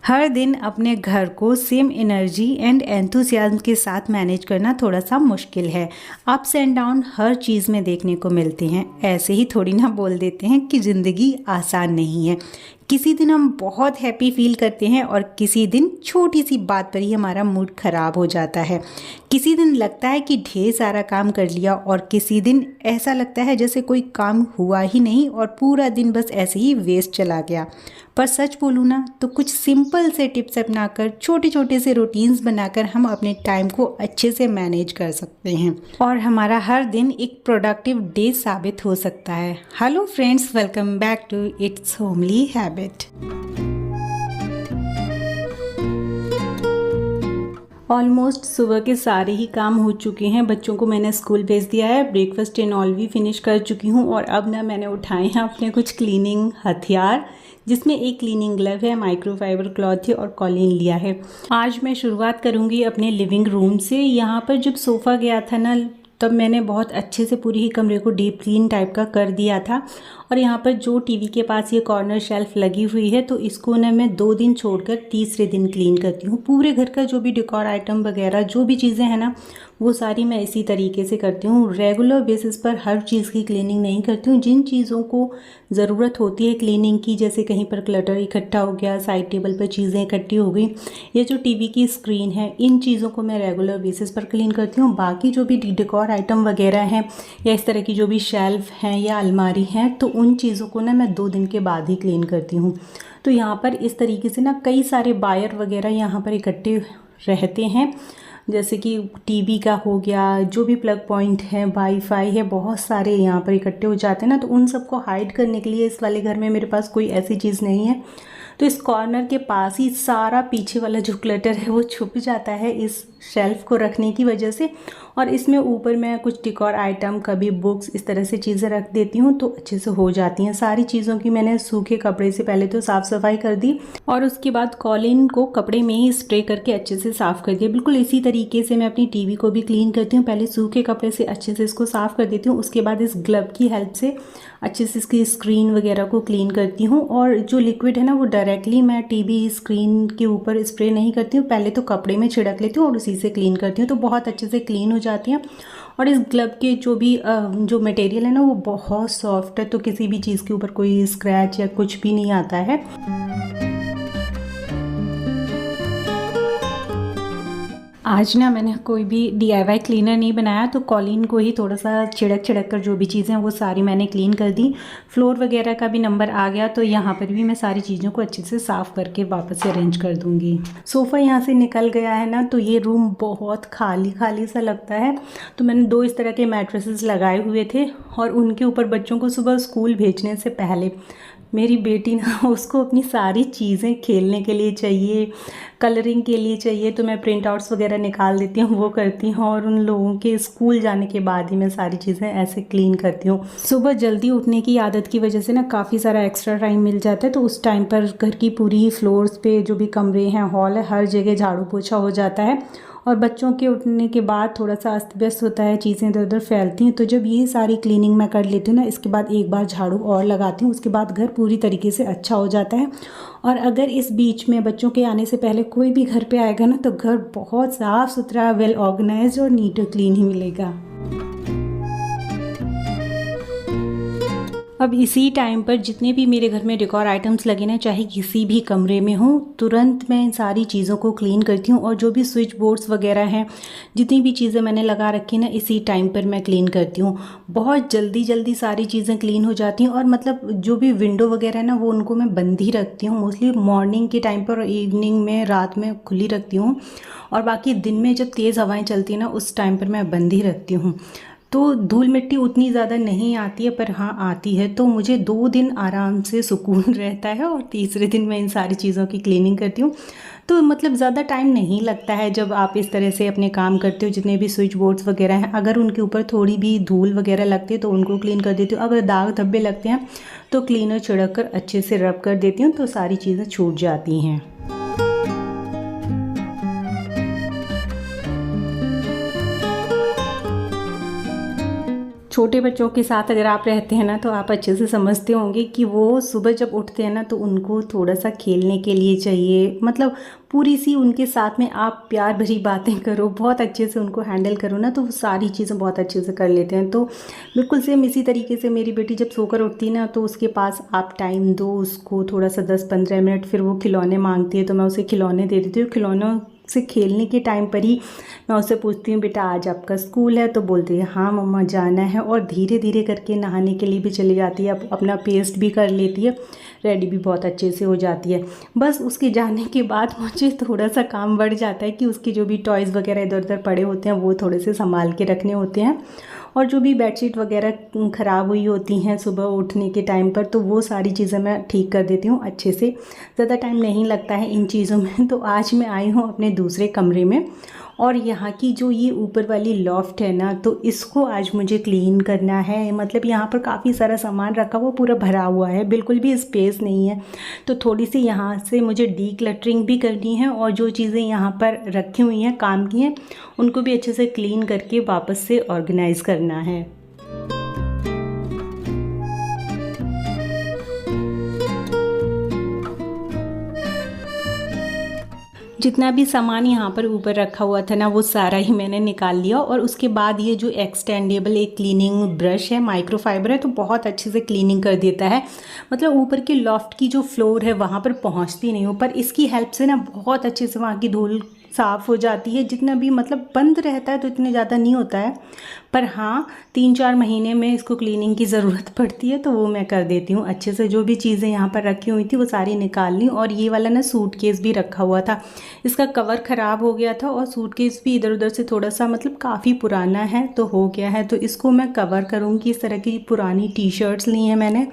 हर दिन अपने घर को सेम एनर्जी एंड एंथुसियाज्म के साथ मैनेज करना थोड़ा सा मुश्किल है। अप्स एंड डाउन हर चीज़ में देखने को मिलते हैं। ऐसे ही थोड़ी ना बोल देते हैं कि ज़िंदगी आसान नहीं है। किसी दिन हम बहुत हैप्पी फील करते हैं और किसी दिन छोटी सी बात पर ही हमारा मूड ख़राब हो जाता है। किसी दिन लगता है कि ढेर सारा काम कर लिया और किसी दिन ऐसा लगता है जैसे कोई काम हुआ ही नहीं और पूरा दिन बस ऐसे ही वेस्ट चला गया। पर सच बोलूँ ना तो कुछ सिंपल से टिप्स अपनाकर छोटे छोटे से रूटीन्स बनाकर हम अपने टाइम को अच्छे से मैनेज कर सकते हैं और हमारा हर दिन एक प्रोडक्टिव डे साबित हो सकता है। Hello friends, welcome back to its homely habit. Almost सुबह के सारे ही काम हो चुके हैं। बच्चों को मैंने स्कूल भेज दिया है, ब्रेकफास्ट एंड ऑल भी फिनिश कर चुकी हूँ और अब ना मैंने उठाए हैं अपने कुछ क्लीनिंग हथियार, जिसमें एक क्लीनिंग ग्लव है, माइक्रोफाइबर क्लॉथ है और कॉलिन लिया है। आज मैं शुरुआत करूँगी अपने लिविंग रूम से। यहाँ पर जब सोफ़ा गया था ना तब मैंने बहुत अच्छे से पूरी ही कमरे को डीप क्लीन टाइप का कर दिया था। और यहाँ पर जो टीवी के पास ये कॉर्नर शेल्फ लगी हुई है तो इसको ना मैं 2 दिन छोड़कर तीसरे दिन क्लीन करती हूँ। पूरे घर का जो भी डेकोर आइटम वगैरह जो भी चीज़ें हैं ना वो सारी मैं इसी तरीके से करती हूँ। रेगुलर बेसिस पर हर चीज़ की क्लीनिंग नहीं करती हूँ। जिन चीज़ों को ज़रूरत होती है क्लीनिंग की, जैसे कहीं पर क्लटर इकट्ठा हो गया, साइड टेबल पर चीज़ें इकट्ठी हो गई, या जो टीवी की स्क्रीन है, इन चीज़ों को मैं रेगुलर बेसिस पर क्लीन करती हूँ। बाकी जो भी डेकोर आइटम वगैरह हैं या इस तरह की जो भी शेल्फ हैं या अलमारी हैं तो उन चीज़ों को ना मैं 2 दिन के बाद ही क्लीन करती हूँ। तो यहाँ पर इस तरीके से ना कई सारे वायर वगैरह यहाँ पर इकट्ठे रहते हैं, जैसे कि टीवी का हो गया, जो भी प्लग पॉइंट है, वाईफाई है, बहुत सारे यहाँ पर इकट्ठे हो जाते हैं ना। तो उन सबको हाइड करने के लिए इस वाले घर में मेरे पास कोई ऐसी चीज़ नहीं है। तो इस कॉर्नर के पास ही सारा पीछे वाला जो क्लटर है वो छुप जाता है इस शेल्फ़ को रखने की वजह से। और इसमें ऊपर मैं कुछ डेकोर आइटम, कभी बुक्स, इस तरह से चीज़ें रख देती हूँ तो अच्छे से हो जाती हैं। सारी चीज़ों की मैंने सूखे कपड़े से पहले तो साफ़ सफाई कर दी और उसके बाद कॉलिन को कपड़े में ही स्प्रे करके अच्छे से साफ़ कर दिया। बिल्कुल इसी तरीके से मैं अपनी टीवी को भी क्लीन करती हूँ। पहले सूखे कपड़े से अच्छे से इसको साफ़ कर देती हूँ, उसके बाद इस ग्लव की हेल्प से अच्छे से इसकी स्क्रीन वगैरह को क्लीन करती हूँ। और जो लिक्विड है ना वो डायरेक्टली मैं टीवी स्क्रीन के ऊपर स्प्रे नहीं करती हूँ, पहले तो कपड़े में छिड़क लेती हूँ और उसी से क्लीन करती हूँ, तो बहुत अच्छे से क्लीन हो जाती हैं। और इस ग्लव के जो भी जो मटेरियल है ना वो बहुत सॉफ्ट है, तो किसी भी चीज़ के ऊपर कोई स्क्रैच या कुछ भी नहीं आता है। आज ना मैंने कोई भी DIY क्लीनर नहीं बनाया, तो कॉलिन को ही थोड़ा सा छिड़क कर जो भी चीज़ें हैं वो सारी मैंने क्लीन कर दी। फ्लोर वगैरह का भी नंबर आ गया, तो यहाँ पर भी मैं सारी चीज़ों को अच्छे से साफ़ करके वापस से अरेंज कर दूँगी। सोफ़ा यहाँ से निकल गया है ना तो ये रूम बहुत खाली खाली सा लगता है। तो मैंने 2 इस तरह के मैट्रेसेस लगाए हुए थे और उनके ऊपर बच्चों को सुबह स्कूल भेजने से पहले मेरी बेटी ना उसको अपनी सारी चीज़ें खेलने के लिए चाहिए, कलरिंग के लिए चाहिए, तो मैं प्रिंट आउट्स वगैरह निकाल देती हूँ, वो करती हूँ। और उन लोगों के स्कूल जाने के बाद ही मैं सारी चीज़ें ऐसे क्लीन करती हूँ। सुबह जल्दी उठने की आदत की वजह से ना काफ़ी सारा एक्स्ट्रा टाइम मिल जाता है, तो उस टाइम पर घर की पूरी फ्लोर्स पे जो भी कमरे हैं, हॉल है, हर जगह झाड़ू पोछा हो जाता है। और बच्चों के उठने के बाद थोड़ा सा अस्त व्यस्त होता है, चीज़ें इधर उधर फैलती हैं। तो जब ये सारी क्लीनिंग मैं कर लेती हूँ ना, इसके बाद एक बार झाड़ू और लगाती हूँ, उसके बाद घर पूरी तरीके से अच्छा हो जाता है। और अगर इस बीच में बच्चों के आने से पहले कोई भी घर पे आएगा ना तो घर बहुत साफ़ सुथरा, वेल ऑर्गेनाइज्ड और नीट और क्लीन ही मिलेगा। अब इसी टाइम पर जितने भी मेरे घर में डेकोर आइटम्स लगे ना, चाहे किसी भी कमरे में हों, तुरंत मैं इन सारी चीज़ों को क्लीन करती हूँ। और जो भी स्विच बोर्ड्स वगैरह हैं, जितनी भी चीज़ें मैंने लगा रखी ना, इसी टाइम पर मैं क्लीन करती हूँ। बहुत जल्दी जल्दी सारी चीज़ें क्लीन हो जाती हैं। और मतलब जो भी विंडो वगैरह है ना वो उनको मैं बंद ही रखती हूँ, मोस्टली मॉर्निंग के टाइम पर और इवनिंग में, रात में खुली रखती हूँ। और बाकी दिन में जब तेज़ हवाएँ चलती हैं ना उस टाइम पर मैं बंद ही रखती हूँ। तो धूल मिट्टी उतनी ज़्यादा नहीं आती है, पर हाँ आती है, तो मुझे 2 दिन आराम से सुकून रहता है और तीसरे दिन मैं इन सारी चीज़ों की क्लीनिंग करती हूँ। तो मतलब ज़्यादा टाइम नहीं लगता है जब आप इस तरह से अपने काम करते हो। जितने भी स्विच बोर्ड्स वगैरह हैं, अगर उनके ऊपर थोड़ी भी धूल वगैरह लगती है तो उनको क्लीन कर देती हूँ। अगर दाग धब्बे लगते हैं तो क्लीनर छिड़क कर अच्छे से रब कर देती हूँ, तो सारी चीज़ें छूट जाती हैं। छोटे बच्चों के साथ अगर आप रहते हैं ना तो आप अच्छे से समझते होंगे कि वो सुबह जब उठते हैं ना तो उनको थोड़ा सा खेलने के लिए चाहिए, मतलब पूरी सी उनके साथ में आप प्यार भरी बातें करो, बहुत अच्छे से उनको हैंडल करो ना तो वो सारी चीज़ें बहुत अच्छे से कर लेते हैं। तो बिल्कुल सेम इसी तरीके से मेरी बेटी जब सोकर उठती है ना तो उसके पास आप टाइम दो उसको थोड़ा सा 10-15 मिनट, फिर वो खिलौने मांगती है तो मैं उसे खिलौने दे देती हूँ। खिलौनों से खेलने के टाइम पर ही मैं उससे पूछती हूँ बेटा आज आपका स्कूल है, तो बोलती है हाँ मम्मा जाना है, और धीरे धीरे करके नहाने के लिए भी चली जाती है, अपना पेस्ट भी कर लेती है, रेडी भी बहुत अच्छे से हो जाती है। बस उसके जाने के बाद मुझे थोड़ा सा काम बढ़ जाता है कि उसके जो भी टॉयज़ वगैरह इधर उधर पड़े होते हैं वो थोड़े से संभाल के रखने होते हैं, और जो भी बेडशीट वगैरह ख़राब हुई होती हैं सुबह उठने के टाइम पर तो वो सारी चीज़ें मैं ठीक कर देती हूँ अच्छे से। ज़्यादा टाइम नहीं लगता है इन चीज़ों में। तो आज मैं आई हूँ अपने दूसरे कमरे में, और यहाँ की जो ये ऊपर वाली लॉफ्ट है ना तो इसको आज मुझे क्लीन करना है। मतलब यहाँ पर काफ़ी सारा सामान रखा हुआ पूरा भरा हुआ है, बिल्कुल भी स्पेस नहीं है, तो थोड़ी सी यहाँ से मुझे डीक्लटरिंग भी करनी है, और जो चीज़ें यहाँ पर रखी हुई हैं काम की हैं उनको भी अच्छे से क्लीन करके वापस से ऑर्गेनाइज़ करना है। जितना भी सामान यहाँ पर ऊपर रखा हुआ था ना वो सारा ही मैंने निकाल लिया, और उसके बाद ये जो एक्सटेंडेबल एक क्लीनिंग ब्रश है, माइक्रोफाइबर है, तो बहुत अच्छे से क्लीनिंग कर देता है। मतलब ऊपर के लॉफ्ट की जो फ्लोर है वहाँ पर पहुँचती नहीं हूँ, पर इसकी हेल्प से ना बहुत अच्छे से वहाँ की धूल साफ़ हो जाती है। जितना भी मतलब बंद रहता है तो इतने ज़्यादा नहीं होता है, पर हाँ 3-4 महीने में इसको क्लीनिंग की ज़रूरत पड़ती है तो वो मैं कर देती हूँ अच्छे से। जो भी चीज़ें यहाँ पर रखी हुई थी वो सारी निकाल ली, और ये वाला ना सूटकेस भी रखा हुआ था, इसका कवर ख़राब हो गया था, और सूटकेस भी इधर उधर से थोड़ा सा मतलब काफ़ी पुराना है तो हो गया है, तो इसको मैं कवर करूँगी। इस तरह की पुरानी टी शर्ट्स ली हैं मैंने,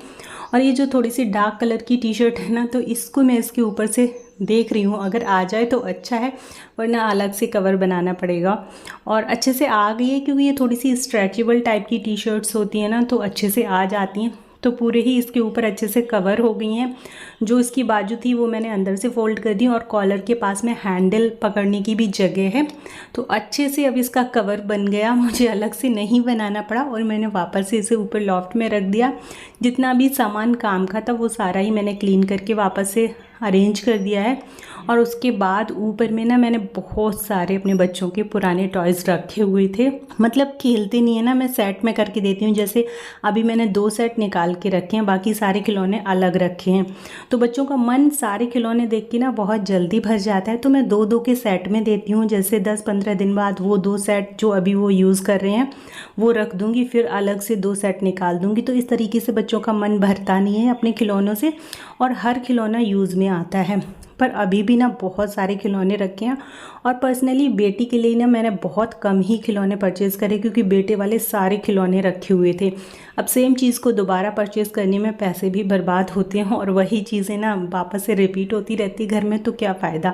और ये जो थोड़ी सी डार्क कलर की टी शर्ट है ना तो इसको मैं इसके ऊपर से देख रही हूँ, अगर आ जाए तो अच्छा है, वरना अलग से कवर बनाना पड़ेगा। और अच्छे से आ गई है क्योंकि ये थोड़ी सी स्ट्रेचेबल टाइप की टी शर्ट्स होती हैं ना तो अच्छे से आ जाती हैं, तो पूरे ही इसके ऊपर अच्छे से कवर हो गई हैं। जो इसकी बाजू थी वो मैंने अंदर से फोल्ड कर दी, और कॉलर के पास में हैंडल पकड़ने की भी जगह है, तो अच्छे से अब इसका कवर बन गया, मुझे अलग से नहीं बनाना पड़ा, और मैंने वापस से इसे ऊपर लॉफ्ट में रख दिया। जितना भी सामान काम का था वो सारा ही मैंने क्लीन करके वापस से अरेंज कर दिया है। और उसके बाद ऊपर में ना मैंने बहुत सारे अपने बच्चों के पुराने टॉयज़ रखे हुए थे, मतलब खेलते नहीं है ना, मैं सेट में करके देती हूँ। जैसे अभी मैंने 2 सेट निकाल के रखे हैं, बाकी सारे खिलौने अलग रखे हैं, तो बच्चों का मन सारे खिलौने देख के ना बहुत जल्दी भर जाता है, तो मैं 2-2 के सेट में देती हूँ। जैसे 10-15 दिन बाद वो 2 सेट जो अभी वो यूज़ कर रहे हैं वो रख दूँगी, फिर अलग से 2 सेट निकाल दूँगी, तो इस तरीके से बच्चों का मन भरता नहीं है अपने खिलौनों से, और हर खिलौना यूज़ में आता है। पर अभी भी ना बहुत सारे खिलौने रखे हैं, और पर्सनली बेटी के लिए ना मैंने बहुत कम ही खिलौने परचेज़ करे, क्योंकि बेटे वाले सारे खिलौने रखे हुए थे। अब सेम चीज़ को दोबारा परचेज़ करने में पैसे भी बर्बाद होते हैं, और वही चीज़ें ना वापस से रिपीट होती रहती घर में, तो क्या फ़ायदा।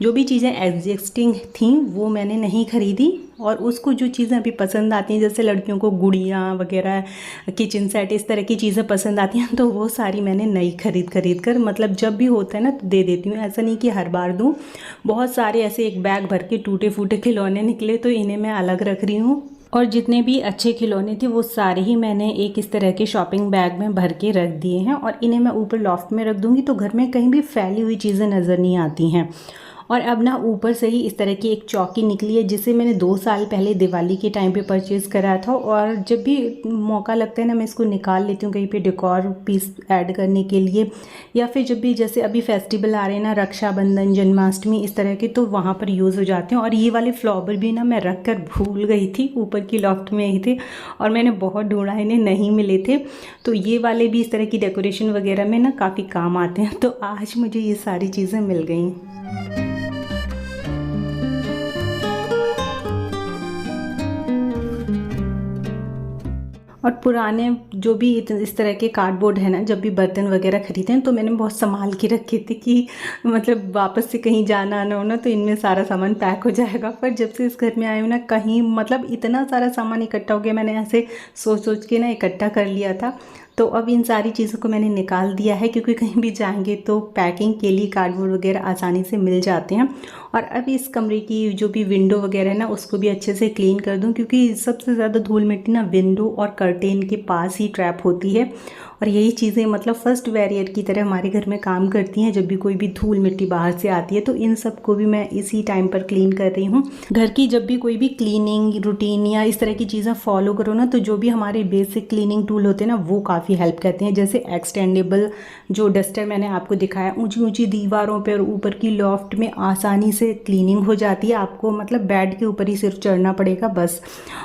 जो भी चीज़ें एग्जिस्टिंग थी वो मैंने नहीं ख़रीदी, और उसको जो चीज़ें अभी पसंद आती हैं, जैसे लड़कियों को गुड़ियाँ वगैरह, किचन सेट, इस तरह की चीज़ें पसंद आती हैं, तो वो सारी मैंने नई खरीद कर मतलब जब भी होता है ना तो दे देती हूँ। ऐसा नहीं कि हर बार दूँ। बहुत सारे ऐसे एक बैग भर के टूटे फूटे खिलौने निकले, तो इन्हें मैं अलग रख रही हूँ। और जितने भी अच्छे खिलौने थे वो सारे ही मैंने एक इस तरह के शॉपिंग बैग में भर के रख दिए हैं, और इन्हें मैं ऊपर लॉफ्ट में रख दूँगी तो घर में कहीं भी फैली हुई चीज़ें नज़र नहीं आती हैं। और अब ना ऊपर से ही इस तरह की एक चौकी निकली है, जिसे मैंने 2 साल पहले दिवाली के टाइम पे परचेज़ करा था, और जब भी मौका लगता है ना मैं इसको निकाल लेती हूँ कहीं पे डेकोर पीस ऐड करने के लिए, या फिर जब भी जैसे अभी फेस्टिवल आ रहे हैं ना, रक्षाबंधन, जन्माष्टमी, इस तरह के, तो वहाँ पर यूज़ हो जाते हैं। और ये वाले फ्लावर भी ना मैं रख कर भूल गई थी, ऊपर की लॉफ्ट में ही थे, और मैंने बहुत ढूंढा, इन्हें नहीं मिले थे, तो ये वाले भी इस तरह की डेकोरेशन वगैरह में ना काफ़ी काम आते हैं, तो आज मुझे ये सारी चीज़ें मिल गई। और पुराने जो भी इस तरह के कार्डबोर्ड है ना, जब भी बर्तन वगैरह खरीदे हैं तो मैंने बहुत संभाल के रखे थे कि मतलब वापस से कहीं जाना आना हो ना तो इनमें सारा सामान पैक हो जाएगा। पर जब से इस घर में आई हूँ ना, कहीं मतलब इतना सारा सामान इकट्ठा हो गया, मैंने ऐसे सोच सोच के ना इकट्ठा कर लिया था, तो अब इन सारी चीज़ों को मैंने निकाल दिया है, क्योंकि कहीं भी जाएंगे तो पैकिंग के लिए कार्डबोर्ड वगैरह आसानी से मिल जाते हैं। और अब इस कमरे की जो भी विंडो वगैरह है ना, उसको भी अच्छे से क्लीन कर दूं, क्योंकि सबसे ज़्यादा धूल मिट्टी ना विंडो और कर्टेन के पास ही ट्रैप होती है। और यही चीज़ें मतलब फर्स्ट बैरियर की तरह हमारे घर में काम करती हैं। जब भी कोई भी धूल मिट्टी बाहर से आती है तो इन सब को भी मैं इसी टाइम पर क्लीन कर रही हूँ। घर की जब भी कोई भी क्लीनिंग रूटीन या इस तरह की चीज़ें फॉलो करो ना, तो जो भी हमारे बेसिक क्लीनिंग टूल होते हैं ना, वो काफ़ी हेल्प करते हैं। जैसे एक्सटेंडेबल जो डस्टर मैंने आपको दिखाया, ऊंची ऊंची दीवारों पर ऊपर की लॉफ्ट में आसानी से क्लीनिंग हो जाती है। आपको मतलब बेड के ऊपर ही सिर्फ चढ़ना पड़ेगा बस।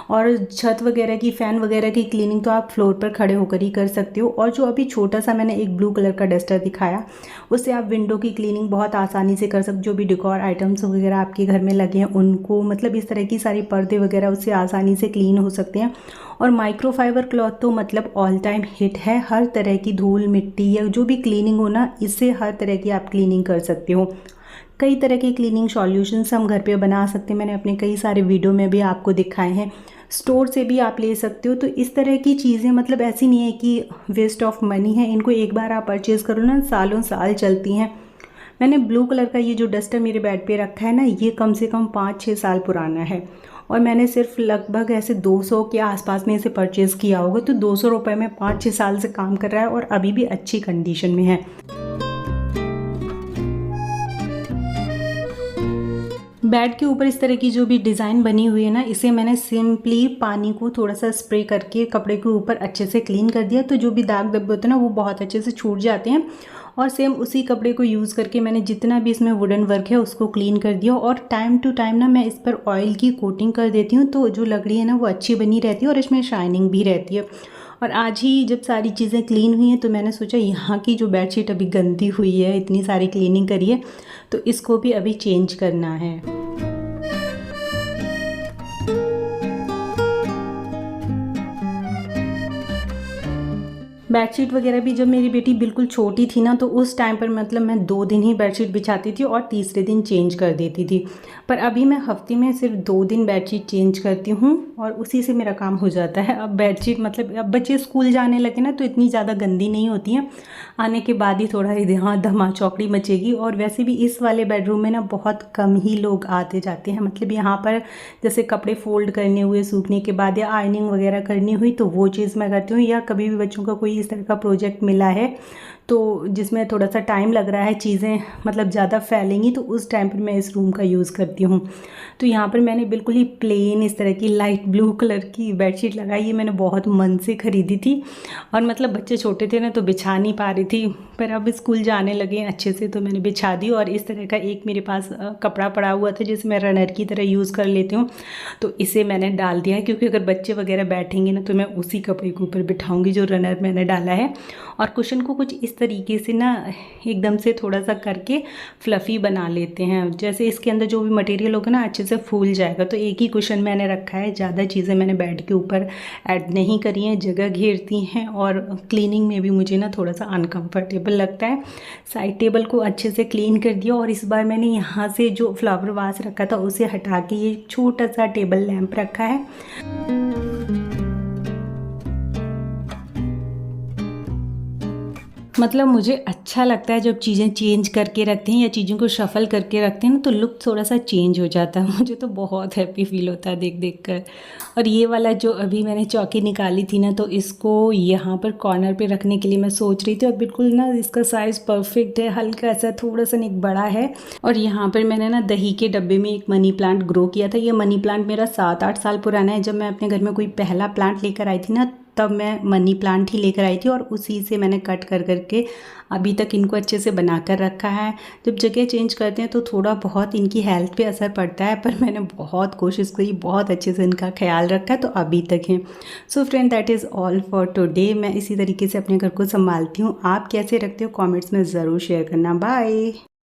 और छत वगैरह की, फ़ैन वगैरह की क्लीनिंग तो आप फ्लोर पर खड़े होकर ही कर सकते हो। और जो अभी छोटा सा मैंने एक ब्लू कलर का डस्टर दिखाया, उससे आप विंडो की क्लीनिंग बहुत आसानी से कर सकते। जो भी डेकोर आइटम्स वगैरह आपके घर में लगे हैं उनको, मतलब इस तरह की सारी पर्दे वगैरह उससे आसानी से क्लीन हो सकते हैं। और माइक्रोफाइबर क्लॉथ तो मतलब ऑल टाइम हिट है। हर तरह की धूल मिट्टी या जो भी क्लीनिंग हो ना, इससे हर तरह की आप क्लीनिंग कर सकते हो। कई तरह के क्लीनिंग सॉल्यूशंस हम घर पे बना सकते हैं। मैंने अपने कई सारे वीडियो में भी आपको दिखाए हैं। स्टोर से भी आप ले सकते हो। तो इस तरह की चीज़ें मतलब ऐसी नहीं है कि वेस्ट ऑफ मनी है। इनको एक बार आप परचेज़ करो ना, सालों साल चलती हैं। मैंने ब्लू कलर का ये जो डस्टर मेरे बेड पे रखा है ना, ये कम से कम 5-6 साल पुराना है। और मैंने सिर्फ लगभग ऐसे 200 के आसपास में इसे परचेज़ किया होगा। तो 200 रुपये में 5-6 साल से काम कर रहा है और अभी भी अच्छी कंडीशन में है। बेड के ऊपर इस तरह की जो भी डिज़ाइन बनी हुई है ना, इसे मैंने सिंपली पानी को थोड़ा सा स्प्रे करके कपड़े के ऊपर अच्छे से क्लीन कर दिया। तो जो भी दाग धब्बे होते हैं ना, वो बहुत अच्छे से छूट जाते हैं। और सेम उसी कपड़े को यूज़ करके मैंने जितना भी इसमें वुडन वर्क है उसको क्लीन कर दिया। और टाइम टू टाइम ना मैं इस पर ऑयल की कोटिंग कर देती हूँ, तो जो लकड़ी है ना वो अच्छी बनी रहती है और इसमें शाइनिंग भी रहती है। और आज ही जब सारी चीज़ें क्लीन हुई हैं तो मैंने सोचा यहाँ की जो बेडशीट अभी गंदी हुई है, इतनी सारी क्लीनिंग करी है, तो इसको भी अभी चेंज करना है। बेडशीट वगैरह भी जब मेरी बेटी बिल्कुल छोटी थी ना, तो उस टाइम पर मतलब मैं 2 दिन ही बेडशीट बिछाती थी और तीसरे दिन चेंज कर देती थी। पर अभी मैं हफ्ते में सिर्फ 2 दिन बेडशीट चेंज करती हूँ और उसी से मेरा काम हो जाता है। अब बेडशीट मतलब अब बच्चे स्कूल जाने लगे ना, तो इतनी ज़्यादा गंदी नहीं होती हैं। आने के बाद ही थोड़ा यहाँ धमा चौकड़ी मचेगी। और वैसे भी इस वाले बेडरूम में ना बहुत कम ही लोग आते जाते हैं। मतलब यहाँ पर जैसे कपड़े फोल्ड करने हुए सूखने के बाद या आयरनिंग वगैरह करनी हुई, तो वो चीज़ मैं करती हूँ। या कभी भी बच्चों का कोई इस तरह का प्रोजेक्ट मिला है तो जिसमें थोड़ा सा टाइम लग रहा है, चीज़ें मतलब ज़्यादा फैलेंगी, तो उस टाइम पर मैं इस रूम का यूज़ करती हूँ। तो यहाँ पर मैंने बिल्कुल ही प्लेन इस तरह की लाइट ब्लू कलर की बेडशीट लगाई। ये मैंने बहुत मन से ख़रीदी थी और मतलब बच्चे छोटे थे ना, तो बिछा नहीं पा रही थी। पर अब स्कूल जाने लगे अच्छे से तो मैंने बिछा दी। और इस तरह का एक मेरे पास कपड़ा पड़ा हुआ था जिसे मैं रनर की तरह यूज़ कर लेती हूँ, तो इसे मैंने डाल दिया है। क्योंकि अगर बच्चे वगैरह बैठेंगे ना, तो मैं उसी कपड़े के ऊपर बिठाऊँगी जो रनर मैंने डाला है। और कुशन को कुछ इस तरीके से ना एकदम से थोड़ा सा करके फ्लफ़ी बना लेते हैं। जैसे इसके अंदर जो भी मटेरियल होगा ना, अच्छे से फूल जाएगा। तो एक ही कुशन मैंने रखा है, ज़्यादा चीज़ें मैंने बेड के ऊपर ऐड नहीं करी हैं, जगह घेरती हैं। और क्लीनिंग में भी मुझे ना थोड़ा सा अनकम्फर्टेबल लगता है। साइड टेबल को अच्छे से क्लीन कर दिया। और इस बार मैंने यहाँ से जो फ्लावर वास रखा था उसे हटा के ये छोटा सा टेबल लैंप रखा है। मतलब मुझे अच्छा लगता है जब चीज़ें चेंज करके रखते हैं या चीज़ों को शफ़ल करके रखते हैं ना, तो लुक थोड़ा सा चेंज हो जाता है। मुझे तो बहुत हैप्पी फील होता है देख देख कर। और ये वाला जो अभी मैंने चौकी निकाली थी ना, तो इसको यहाँ पर कॉर्नर पे रखने के लिए मैं सोच रही थी। और बिल्कुल ना इसका साइज़ परफेक्ट है, हल्का सा थोड़ा सा एक बड़ा है। और यहाँ पर मैंने ना दही के डब्बे में एक मनी प्लांट ग्रो किया था। ये मनी प्लांट मेरा 7-8 साल पुराना है। जब मैं अपने घर में कोई पहला प्लांट लेकर आई थी ना, तब मैं मनी प्लांट ही लेकर आई थी और उसी से मैंने कट कर करके अभी तक इनको अच्छे से बना कर रखा है। जब जगह चेंज करते हैं तो थोड़ा बहुत इनकी हेल्थ पे असर पड़ता है, पर मैंने बहुत कोशिश करी, बहुत अच्छे से इनका ख्याल रखा है, तो अभी तक है। So friend, that is all for today. मैं इसी तरीके से अपने घर को संभालती हूँ। आप कैसे रखते हो कॉमेंट्स में ज़रूर शेयर करना। बाय।